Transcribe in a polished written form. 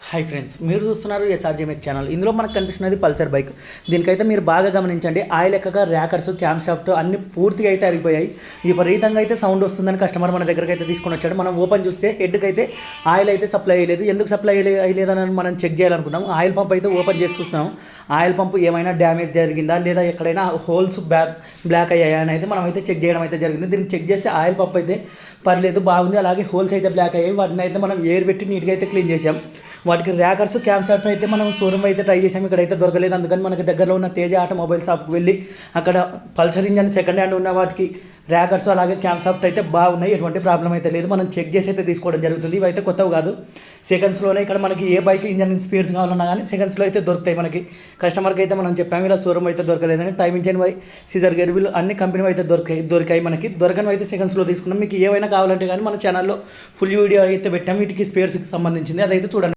Hi friends, మీరు చూస్తున్నారు ఎస్ఆర్జీఎంఎక్ channel. ఇందులో మనకు కనిపిస్తున్నది పల్సర్ బైక్. దీనికైతే మీరు బాగా గమనించండి, ఆయిల్ ఎక్కగా ర్యాకర్స్, క్యామ్ షాఫ్ట్ అన్ని పూర్తిగా అయితే అరిగిపోయాయి. విపరీతంగా అయితే సౌండ్ వస్తుందని కస్టమర్ మన దగ్గరికి అయితే తీసుకొని వచ్చాడు. మనం ఓపెన్ చూస్తే హెడ్కి అయితే ఆయిల్ అయితే సప్లై అయ్యలేదు. ఎందుకు సప్లై అయ్యలేదని మనం చెక్ చేయాలనుకున్నాం. ఆయిల్ పంప్ అయితే ఓపెన్ చేసి చూస్తున్నాం. ఆయిల్ పంప్ ఏమైనా డ్యామేజ్ జరిగిందా లేదా ఎక్కడైనా హోల్స్ బ్లాక్ అయ్యాయా అని అయితే మనం అయితే చెక్ చేయడం అయితే జరిగింది. దీన్ని చెక్ చేస్తే ఆయిల్ పంప్ అయితే పర్లేదు, బాగుంది. అలాగే హోల్స్ అయితే బ్లాక్ అయ్యాయి. వాటిని అయితే మనం ఎయిర్ పెట్టి నీట్గా అయితే క్లీన్ చేసాం. వాటికి ర్యాకర్స్, క్యామ్ షాఫ్ట్ అయితే మనం షోరూమ్ అయితే ట్రై చేసాం, ఇక్కడైతే దొరకలేదు. అందుకని మనకి దగ్గరలో ఉన్న తేజ ఆటోమొబైల్ షాప్కి వెళ్ళి అక్కడ పల్సర్ ఇంజన్ సెకండ్ హ్యాండ్ ఉన్న వాటికి ర్యాకర్స్ అలాగే క్యామ్ షాఫ్ట్ అయితే బాగున్నాయి, ఎటువంటి ప్రాబ్లం అయితే లేదు. మనం చెక్ చేసి అయితే తీసుకోవడం జరుగుతుంది. ఇవైతే కొత్తవి కాదు, సెకండ్స్లోనే ఇక్కడ మనకి ఏ బైక్ ఇంజన్ స్పీడ్స్ కావాలన్నా కానీ సెకండ్స్లో అయితే దొరుకుతాయి. మనకి కస్టమర్కి అయితే మనం చెప్పాము ఇలా షోరూమ్ అయితే దొరకలేదని. టైం ఇంజన్ వై సీజర్ గేర్ వీల్ అన్ని కంపెనీ అయితే దొరికాయి మనకి. దొరకని అయితే సెకండ్స్లో తీసుకున్నాం. మీకు ఏమైనా కావాలంటే కానీ మన ఛానల్లో ఫుల్ వీడియో అయితే పెట్టాం వీటికి స్పేర్స్కి సంబంధించింది, అదైతే చూడండి.